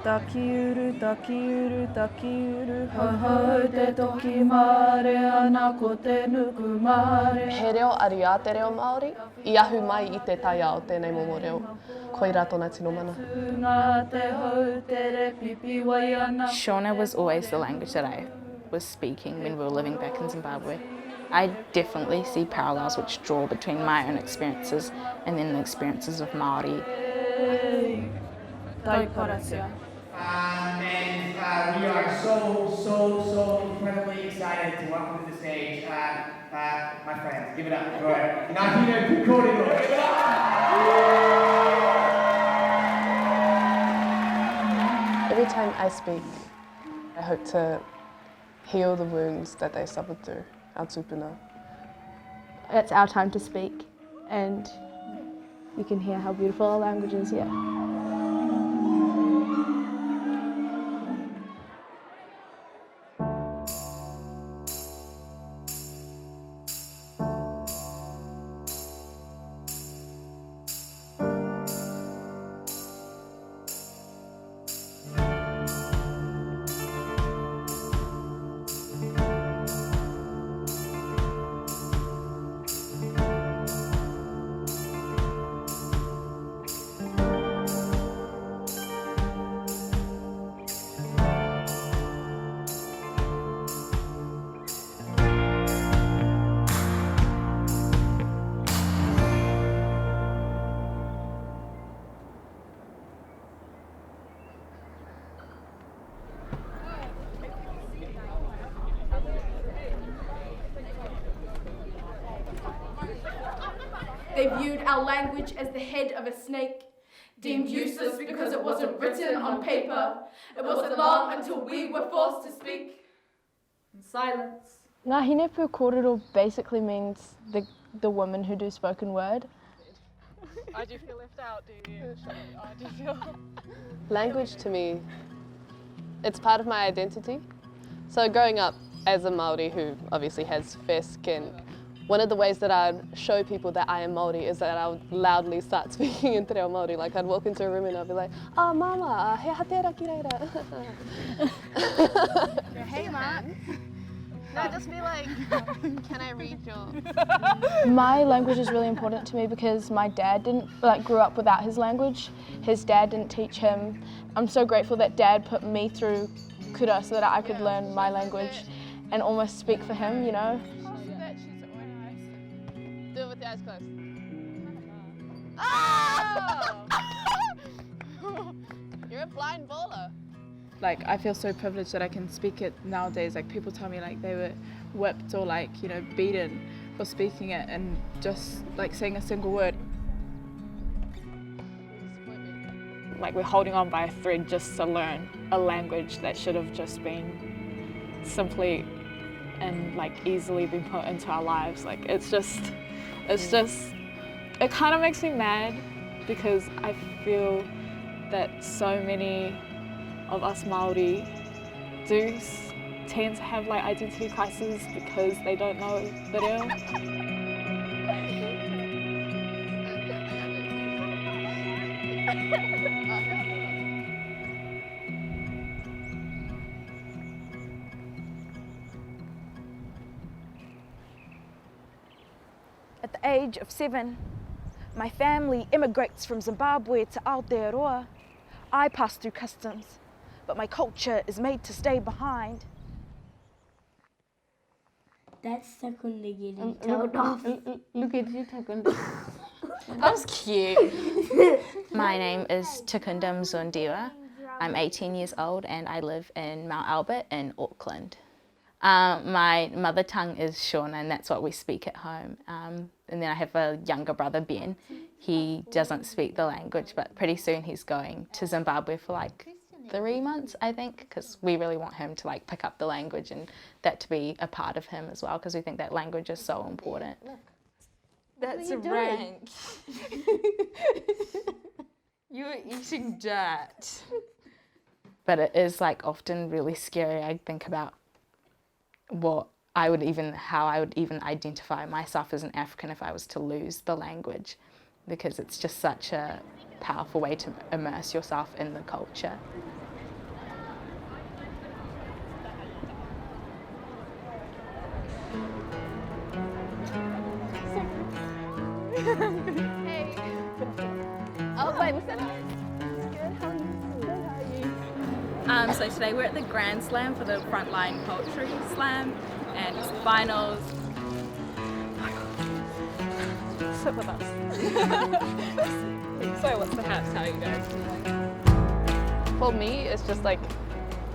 takiuru, takiuru, haha te toki mare, ana ko te nuku mare. He reo ariā te reo Māori, I ahu mai I te taia o tēnei momo reo. Koira tōna tino mana. Shona was always the language that I was speaking when we were living back in Zimbabwe. I definitely see parallels which draw between my own experiences and then the experiences of Māori. And we are so incredibly excited to welcome to the stage my friends. Give it up. Go ahead. Ngahine Pukorero. Give it up. Every time I speak, I hope to heal the wounds that they suffered through our tupuna. It's our time to speak, and you can hear how beautiful our language is here. They viewed our language as the head of a snake, deemed useless because it wasn't written on paper. It wasn't long until we were forced to speak in silence. Ngahine Pukorero basically means the women who do spoken word. I do feel left out, do you? I do feel... Language to me, it's part of my identity. So growing up as a Māori who obviously has fair skin, one of the ways that I'd show people that I am Māori is that I would loudly start speaking in te reo Māori. Like I'd walk into a room and I'd be like, "Ah, mama, he hatera ki reira." Hey, Mom. No, just be like, "Can I read your..." My language is really important to me because my dad grew up without his language. His dad didn't teach him. I'm so grateful that Dad put me through kura so that I could learn my language and almost speak for him, you know. Do it with your eyes closed. Oh! You're a blind bowler. Like, I feel so privileged that I can speak it nowadays. Like, people tell me like they were whipped or like, you know, beaten for speaking it and just like saying a single word. Like, we're holding on by a thread just to learn a language that should have just been simply and like easily been put into our lives. Like, it kind of makes me mad because I feel that so many of us Māori do tend to have like identity crises because they don't know the reo. At the age of 7, my family immigrates from Zimbabwe to Aotearoa. I pass through customs, but my culture is made to stay behind. That's Takunda getting told off. Look at you, Takunda. That was cute. My name is Takunda Mzondiwa. I'm 18 years old and I live in Mount Albert in Auckland. My mother tongue is Shona and that's what we speak at home. And then I have a younger brother, Ben. He doesn't speak the language, but pretty soon he's going to Zimbabwe for like 3 months, I think, because we really want him to like pick up the language and that to be a part of him as well, because we think that language is so important. That's a rank. You were eating dirt. But it is like often really scary. I think about how I would even identify myself as an African if I was to lose the language, because it's just such a powerful way to immerse yourself in the culture. Hey. Oh, wait, what's that? Good, how are you? So today we're at the Grand Slam for the Frontline Poetry Slam, and it's the finals. Sit with us. So what's the hat tell you guys? For me, it's just like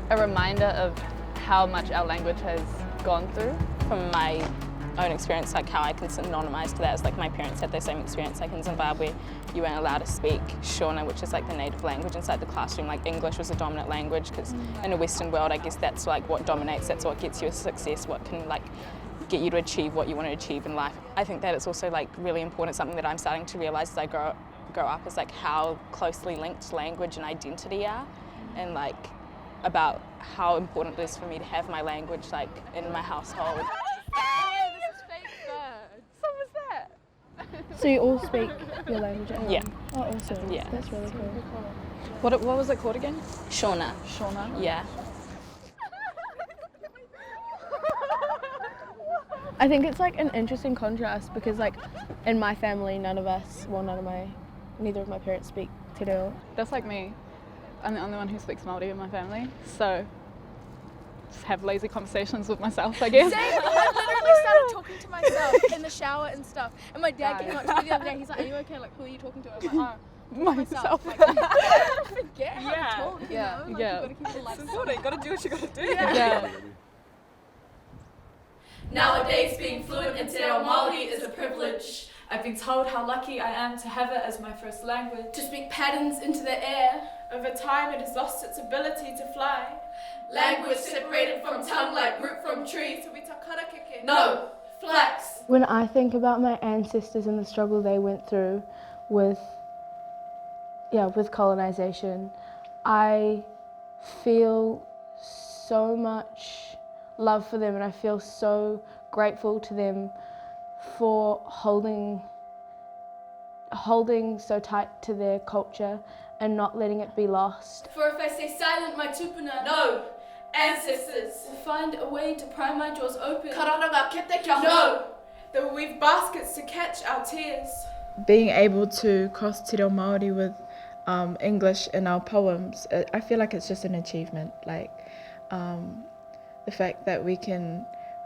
a reminder of how much our language has gone through. From my own experience, like how I can synonymise to that is like my parents had the same experience. Like in Zimbabwe, you weren't allowed to speak Shona, which is like the native language inside the classroom. Like English was a dominant language because in a Western world, I guess that's like what dominates, that's what gets you a success, what can like get you to achieve what you want to achieve in life. I think that it's also like really important, something that I'm starting to realise as I grow up, is like how closely linked language and identity are, and like about how important it is for me to have my language like in my household. So you all speak your language at home? Yeah. Oh, awesome. Yeah. That's really cool. What was it called again? Shona. Shona? Yeah. I think it's like an interesting contrast because like in my family, neither of my parents speak Te Reo. That's like me. I'm the only one who speaks Māori in my family, so just have lazy conversations with myself, I guess. Same, I literally started talking to myself in the shower and stuff. And my dad came up to me the other day, he's like, are you okay? Like, who are you talking to? I'm like, oh, myself. Like, I forget how to talk, you know? Like, yeah. You gotta keep it light. You gotta do what you gotta do. Yeah. Nowadays, being fluent in Te Reo Māori is a privilege. I've been told how lucky I am to have it as my first language. To speak patterns into the air. Over time, it has lost its ability to fly. Language separated from tongue like root from tree. No, flax. When I think about my ancestors and the struggle they went through with colonization, I feel so much love for them, and I feel so grateful to them for holding so tight to their culture and not letting it be lost. For if I stay silent, my tupuna, no, ancestors, will find a way to pry my jaws open. No, they will weave baskets to catch our tears. Being able to cross Te Reo Māori with English in our poems, I feel like it's just an achievement. Like the fact that we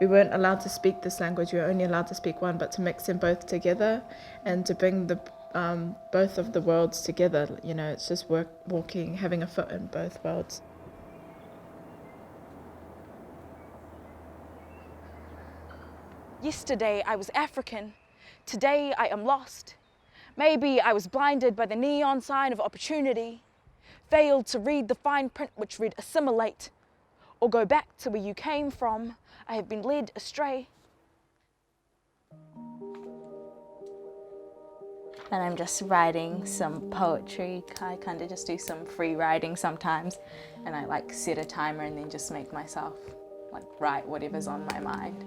weren't allowed to speak this language, we were only allowed to speak one, but to mix them both together and to bring the both of the worlds together, you know, it's just having a foot in both worlds. Yesterday I was African, today I am lost. Maybe I was blinded by the neon sign of opportunity, failed to read the fine print which read assimilate, or go back to where you came from. I have been led astray. And I'm just writing some poetry. I kind of just do some free writing sometimes, and I like set a timer and then just make myself like write whatever's on my mind.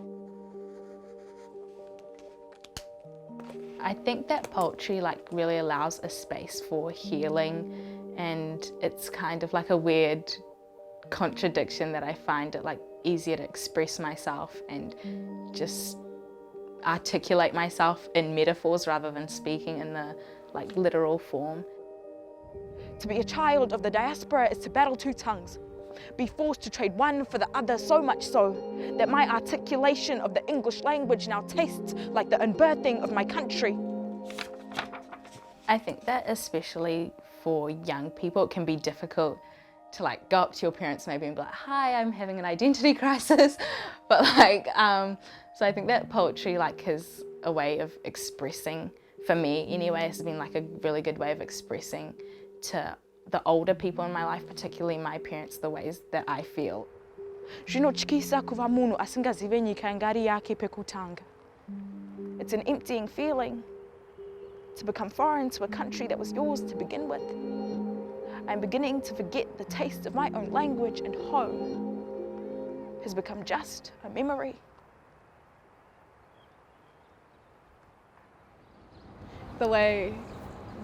I think that poetry like really allows a space for healing, and it's kind of like a weird contradiction that I find it like easier to express myself and just articulate myself in metaphors rather than speaking in the like literal form. To be a child of the diaspora is to battle two tongues, be forced to trade one for the other, so much so that my articulation of the English language now tastes like the unbirthing of my country. I think that especially for young people, it can be difficult to like go up to your parents maybe and be like, hi, I'm having an identity crisis. But like, so I think that poetry like is a way of expressing, for me anyway, has been like a really good way of expressing to the older people in my life, particularly my parents, the ways that I feel. It's an emptying feeling to become foreign to a country that was yours to begin with. I'm beginning to forget the taste of my own language, and home has become just a memory. The way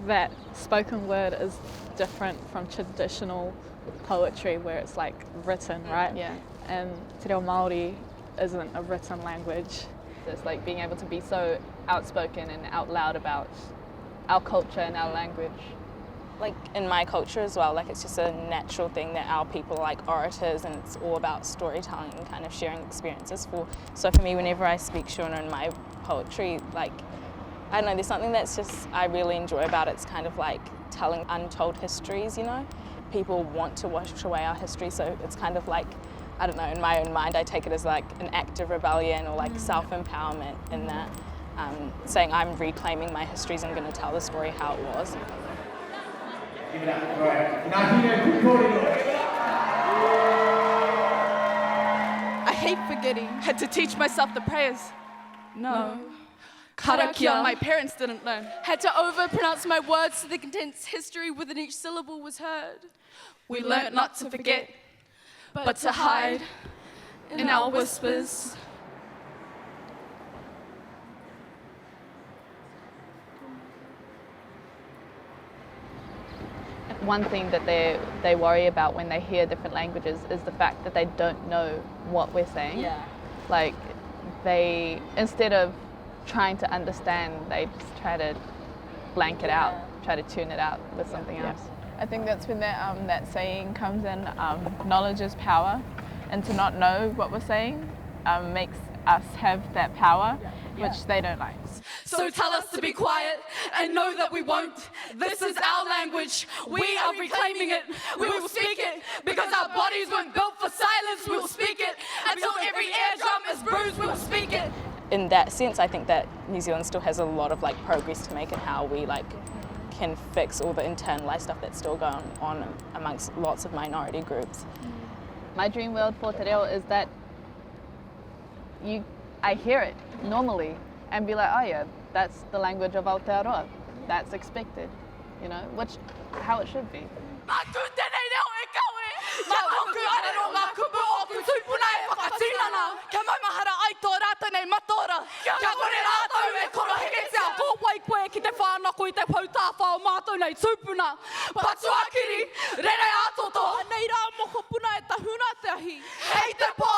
that spoken word is different from traditional poetry where it's like written, right? Yeah. And Te Reo Māori isn't a written language. justice, like being able to be so outspoken and out loud about our culture and our language. Like in my culture as well, like it's just a natural thing that our people are like orators, and it's all about storytelling and kind of sharing experiences. So for me, whenever I speak Shona in my poetry, like, I don't know, there's something that's just I really enjoy about it. It's kind of like telling untold histories, you know? People want to wash away our history, so it's kind of like, I don't know, in my own mind I take it as like an act of rebellion or like self-empowerment in that, saying I'm reclaiming my histories, I'm going to tell the story how it was. Give it up. All right. Nahina Kukorido. I hate forgetting. Had to teach myself the prayers. No. Karakia, my parents didn't learn. Had to overpronounce my words so the condensed history within each syllable was heard. We learnt not to forget, but to hide in our whispers. One thing that they worry about when they hear different languages is the fact that they don't know what we're saying. Yeah. Like they, instead of trying to understand, they just try to blank it out, try to tune it out with something else. I think that's when that saying comes in, knowledge is power, and to not know what we're saying makes us have that power, which they don't like. So tell us to be quiet and know that we won't. This is our language. We are reclaiming it. We will speak it because our bodies weren't built for silence. We will speak it until every eardrum is bruised. We will speak it. In that sense, I think that New Zealand still has a lot of like progress to make in how we like can fix all the internalized stuff that's still going on amongst lots of minority groups. My dream world for Te Reo is that I hear it normally and be like, oh yeah, that's the language of Aotearoa. That's expected, you know, how it should be. Hei te pō